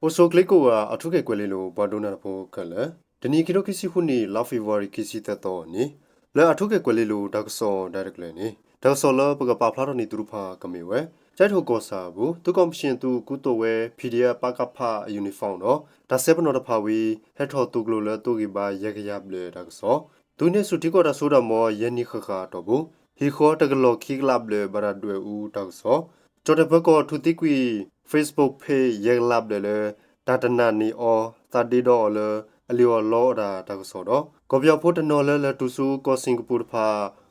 Oso Gliko Atuke Quello, Badona Po Kala, the Nikiro Kisihuni, Lafivari Kisitato, ni, La Atuke Quello, Dagso, directly, Dasola, Pagapapla Drupa, Kamiwe, Jato Gosabu, to commission to Kutowe, Pedia, Pakapa, Uniform, da 7 of Pawi, Heto to Glula, to give by Yagayable, Dagso, Dune Sutiko da Soda more Yenny Tobu, he caught a glow kiglable, Baradue, Dagso, Jotapako to Tikwi. Facebook page ရလပ်တယ်လေတာတနာနီအော30ဒေါ်လာအလျော်လောတာတကဆိုတော့ကောပြောဖို့တနော်လဲလဲတူဆူကောစင်ကာပူဖာ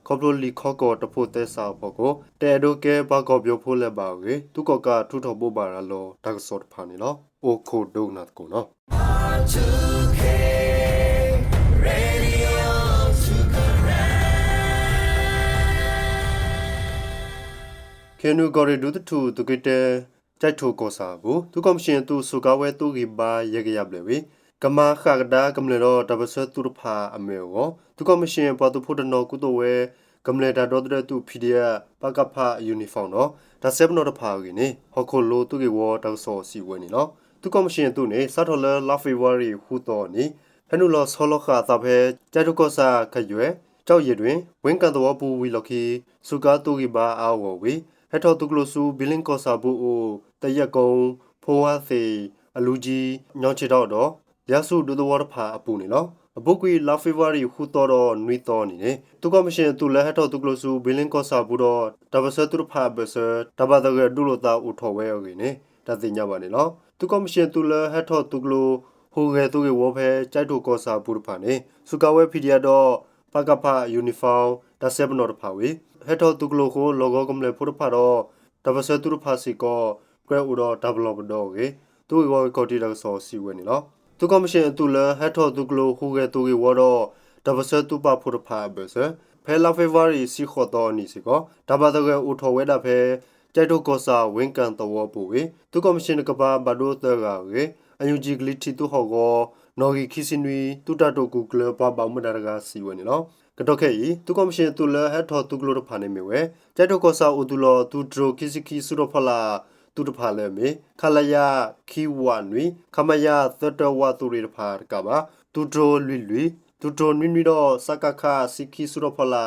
ကောပလိုလီခောကောတဖို့တဲစာဖို့ကိုတဲဒိုကဲဘာကောပြောဖို့လဲပါကေသူကောကထူထော်ဖို့ပါရလောတကဆိုဖာနီနော်အိုခိုဒုံနတ်ကိုနော်ကေနူဂေါ်ရီဒူတူတူကတဲ့ကြိုက်ထိုကောစာဘူးသူကမရှင်သူစုကဝဲသူကဘာရကြရပလေဝေကမာခကဒါကမလေတော့တပစတူဖာအမေကိုသူကမရှင်ပေါ်သူဖို့တနော်ကုတော့ဝဲကမလေတာတော့တဲ့သူဖီဒီယာပကဖာယူနီဖောင်းနော်ဒါ7နော်တဖာကြီးနေဟခိုလိုသူကဝတောက်ဆောစီဝဲနေနော်သူကမရှင်သူနေစတ်ထော်လာလာဖေဗရီဟူတော်နေဟနူလောဆောလခါသဖဲကြိုက်ထိုကောစာခရွဲကြောက်ရည်တွင်ဝင်းကန်တော်ပူဝီလခီစုကသူကဘာအာဝဝေဟထော်သူကလိုဆူဘီလင်းကောစာဘူးအိုတရက်ကုံဖိုးဝါစီအလူကြီးညောင်းချီတော့တော့ရဆုဒူတော်ဖာအပူနေနော်အပုတ်ကွေလာဖေဗရီဟူတော်နွီတော်နေနေသူကမရှင်သူလဲဟထော်သူကလိုဆူဘီလင်းကောစာဘူးတော့တပစတူဖာဘဆတဘာတကဒူလိုတာဥထော်ဝဲရနေတသိညပါနေနော်သူကမရှင်သူလဲဟထော်သူကလိုဟိုငယ်သူကဝဖဲကြိုက်တိုကောစာဘူးဖာနေစုကဝဲဖီဒီယာတော့ပကဖာယူနီဖောင်းဒါ7နော်ဖာဝေဟထော်သူကလိုကိုလောဂိုကမလေဖုဖာတော့တပစတူဖာစီကောကွဲဥတော့ develop တော့ကေသူကကော်တီတော့ဆောစီဝဲနေနော်သူကမရှင်သူလဲဟက်ထော်သူကလိုဟူကဲသူကဝတော့တပစတူပါဖို့ဖာဘဆဖဲလာဖေဗရီစီခေါ်တော့နီစီကောတပါတော့ကဥထော်ဝဲတာဖဲကြိုက်တော့ကောစာဝင်းကန်တော့ပူဝေသူကမရှင်ကပါဘဒိုတကကေအယူဂျီဂလီတီသူဟောကောနော်ဂီခီစင်ဝီတူတာတိုကူကလပါဘာမဒါရကစီဝဲနေနော်ကတော့ခဲဤသူကမရှင်သူလဲဟက်ထော်သူကလိုဖာနေမီဝဲကြိုက်တော့ကောစာဥတူလောသူဒရိုကီစီကီဆူတော့ဖလာတူတဖာလဲမေခလယာခီဝါနွီခမယာသတဝတူရီတဖာကပါတူဒရိုလွီတူဒရိုနွီနွီတော့စကခစီခီဆူရဖလာ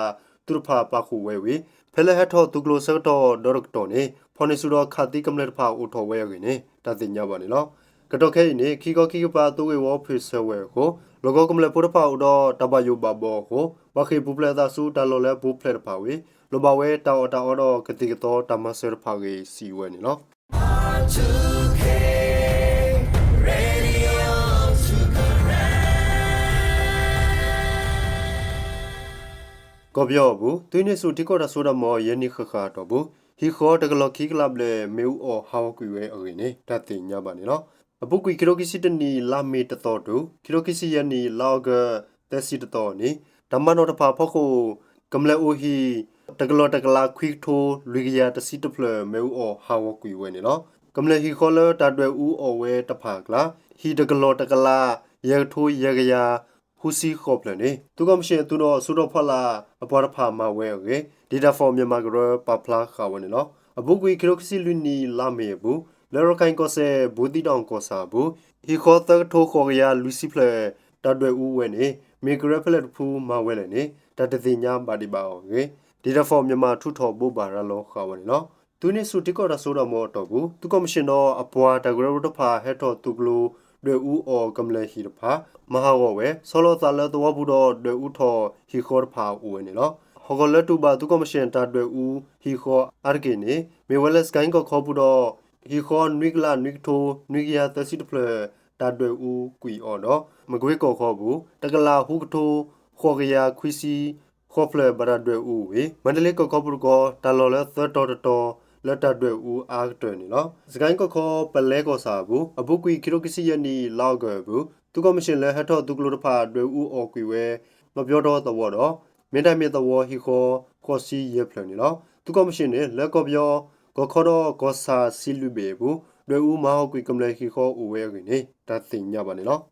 တူတဖာပါခုဝဲဝေဖဲလဲဟထောတူကလိုဆတော့ဒေါရက်တော်နေဖော်နေဆူတော့ခတိကမလဲတဖာဥထော်ဝဲရင်းနေတသိညပါနေလောကတော့ခဲနေခီကောခီကပါတူဝေဝဖေဆဝဲကိုလောကကမလဲပုတဖာဥတော့တဘယုဘဘောကိုဘခေပူပလက်သာဆူတလောလဲဘူဖလက်တဖာဝေလောဘဝဲတောက်တော့ကတိကတော့တမဆရဖာကြီးစီဝဲနေလောကောပြောဘူးသူနေစုတိကောတာဆိုတာမော်ယနိခခါတော့ဘူးဟီခေါ်တကလခိကလပ်လေမေဦးအော်ဟောက်ကွေဝဲအရင်နေတတ်တင်ညပါနေနော်အပုတ်ကွေကီလိုကီစီတနီလာမေတတော်တူကီလိုကီစီယနီလောဂတက်စီတတော်နီဓမ္မနောတဖာဖို့ကိုကမလဲအိုဟီတကလာခွိထိုလူကရတစီတဖလမေဦးအော်ဟောက်ကွေဝဲနေနော်ကမလဲဟီခေါ်လတတ်ွယ်ဦးအော်ဝဲတဖာကလာဟီတကလာရထိုးရကရဟူစီခေါပလနေသူကမရှိသူတော့ဆူတော့ဖလာအပေါ်ဖာမဝဲကေဒေတာဖော်မြန်မာကရပပလာခါဝနေနော်အဘုကွေကရိုကစီလူနီလာမေဘူးလေရခိုင်ကောဆဲဘူတီတောင်ကောစာဘူးဟီခေါ်တထိုးခေါ်ရလူစီဖလေတတ်ွယ်ဦးဝဲနေမေဂရဖလက်ဖူမဝဲလေနေတတသိညာပါဒီပါအောင်ကေဒေတာဖော်မြန်မာထုထော်ဘူပါရလောခါဝနေနော်သူနေစုတိကောတာဆိုတော့မောတော့ဘူးသူကမရှိတော့အပွားတဂရဝတဖာဟက်တော့သူကလိုတွေဦးအော်ကမလဲဟီတဖာမဟာဝဝဲဆောလောသာလတော်ဘူးတော့တွေဦးထော်ဟီခေါ်ဖာဦးနေနော်ဟောကလတူဘာသူကမရှင်တာတွေဦးဟီခေါ်အာဂေနေမေဝလက်စကိုင်းကိုခေါ်ဘူးတော့ဟီခေါ်နွိကလာနွိထိုနွိယာတစီတဖလတာတွေဦးကွီအော်တော့မကွေးကိုခေါ်ဘူးတကလာဟုကထိုခေါ်ကရခွီစီခေါ်ဖလဘရာတွေဦးဝေမန္တလေးကိုခေါ်ဘူးကောတာလော်လဲသတော်လက်တတွေဦးအားတွင်နော်စကိုင်းကခေါ်ပလဲကောစာဘူးအဘုကွီကီလိုကီစီယနီလောက်ကွယ်ဘူးသူကမရှင်လဲဟထောသူကလိုတဖာတွေဦးအော်ကွီဝဲမပြောတော့တော့မင်းတိုင်းမြတော်ဟီခေါ်စီရဖလနေနော်သူကမရှင်နဲ့လက်ကောပြောဂခေါ်တော့ဂောစာစီလူဘေဘူးတွေဦးမဟုတ်ကွီကမလဲဟီခေါ်ဦးဝဲကွီနေတသိညပါနေနော်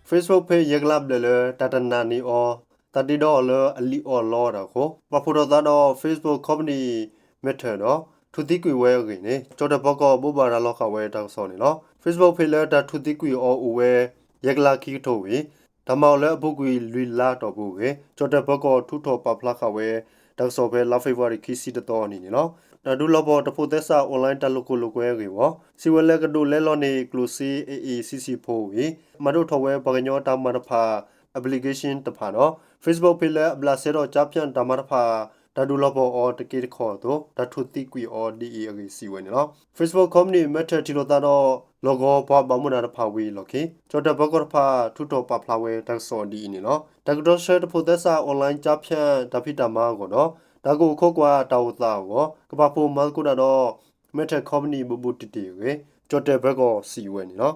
Facebook page ရကလပ်လေတတနာနီအော $30 အလီအော်လော်တော့ကိုပဖူတော်တော့ Facebook company method တော့သူတိကွေဝဲကိနေကြော်တဲ့ဘောကဘောဘာရလောက်ခဝဲတောက်စောနေနော် Facebook ဖေလာတာသူတိကွေအော်ဝဲရက်ကလာခီထိုးဝေဓမောက်လဲအပုတ်ကွေလွီလာတော့ဘူးကေကြော်တဲ့ဘောကထူထော်ပပလာခဝဲတောက်စောပဲ love favor ခီစီတော်နေနော်ဒါဒူလောပေါ်တဖို့သက်စာ online တက်လို့ကိုလိုကွဲကေဝစီဝဲလက်ကဒူလဲလော်နေ close AACC ဖို့ဝေမတို့ထော်ဝဲပကညောတာမတဖာ application တဖာတော့ Facebook ဖေလာဘလာဆေတော့ချပြန်တာမတဖာဒါဒူလောပေါ်အော်တကေခေါ်တော့ဒါထုတိကွီအော်ဒီအဂီစီဝဲနော် Facebook company method တီလိုတာတော့ logo ဘာမနာတဖာဝေလော်ကေကြော်တဲ့ဘကောဖာထူထော်ပဖလာဝဲတက်စော်ဒီနေနော်တကတော့ share တဖို့သက်စာ online ချပြန်ဒါဖိတာမာကိုနော်ဒါကိုခော့ကွာတောက်သားကိုကပဖို့မန်ကုတော့ method company ဘူဘူတီတီကေကြော်တဲ့ဘကောစီဝဲနေနော်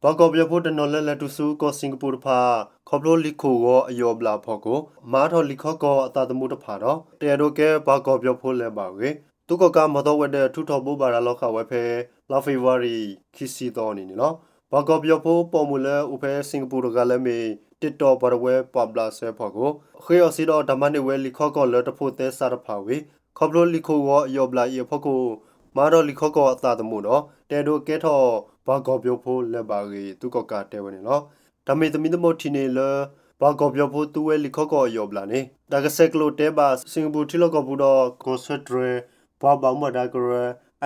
ဘာကောပြဖို့တနော်လက်လက်တူစုကိုစင်ကာပူတဖာခေါပလိုလီခိုကိုအယောဘလာဖို့ကိုမာထော်လီခော့ကိုအတာတမှုတဖာတော့တဲရိုကဲဘာကောပြဖို့လဲပါဝေသူကမတော်ဝဲတဲ့ထူထော်ဖို့ပါရလောက်ခဝဲဖဲလာဖေဗရီခီစီတော်နေနော်ဘာကောပြဖို့ပေါ်မူလဲဥဖဲစင်ကာပူကလည်းမေတစ်တော်ဘရဝဲပပလာဆဲဖို့ကိုခေအစီတော့ဓမ္မနေဝဲလီခော့ကိုလဲတဖို့တဲစားတဖာဝေခေါပလိုလီခိုကိုအယောဘလာရေဖို့ကိုမာတော်လီခော့ကိုအတာတမှုတော့တဲရိုကဲထော်ဘာကောပြောဖို့လက်ပါကြီးသူကတဲဝနေနော်ဒါမေသမီသမထီနေလဘာကောပြောဖို့သူဝဲလီခော့ကောယောဘလာနေဒါကဆက်ကလိုတဲပါစင်ကာပူထီလောကဘူးတော့ကိုဆက်ဒရဘာဘာမဒါကရ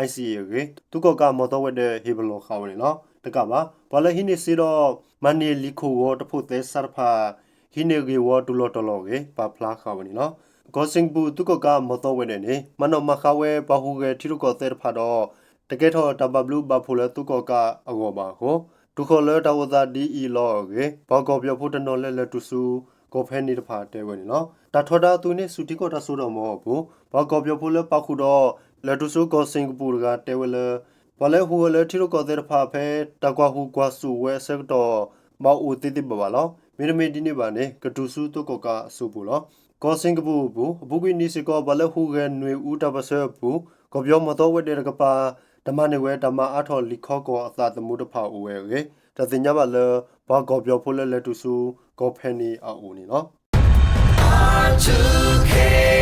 ICA ကြီးသူကမတော်ဝဲတဲ့ဟေဘလောခါဝနေနော်တကပါဘာလဲဟိနေစီတော့မနီလီခိုဝတဖို့တဲဆာဖာဟိနေဂီဝတူလောတလောကြီးပါဖလာခါဝနေနော်ကိုစင်ဘူသူကမတော်ဝဲနေမနောမခဝဲဘာဟုကေထီလောကတဲဖာတော့တကယ်တော့တဘဘလူဘဖိုလဲသူကအကောပါကိုဒုခလဲတဝသာဒီအီလောကေဘောကောပြဖို့တနော်လဲတူစုကိုဖဲနေတဖာတဲဝဲနော်တာထော်တာသူနေစုတီကောတဆိုတော့မောဘူးဘောကောပြဖို့လဲပခုတော့လဲတူစုကိုစင်ကာပူကတဲဝဲလဲဘာလဲဟူလဲထီလိုကောတဲ့တဖာဖဲတကွာဟူကွာစုဝဲဆက်တော့မောက်ဦးတိတိဘပါလောမီနမီဒီနေပါနေကတူစုသူကအဆူဘူးလောကိုစင်ကာပူဘူးအဘူကွီနီစီကောဘာလဲဟူကနွေဦးတပဆဲဘူးကိုပြောမတော့ဝဲတဲ့ကပါဓမ္မနေဝဲဓမ္မအထော်လီခော့ကောအသာတမှုတဖာအိုဝဲကေတသိညာပါလဘာကောပြောဖို့လဲတူစုကောဖဲနီအိုနေနော် R2K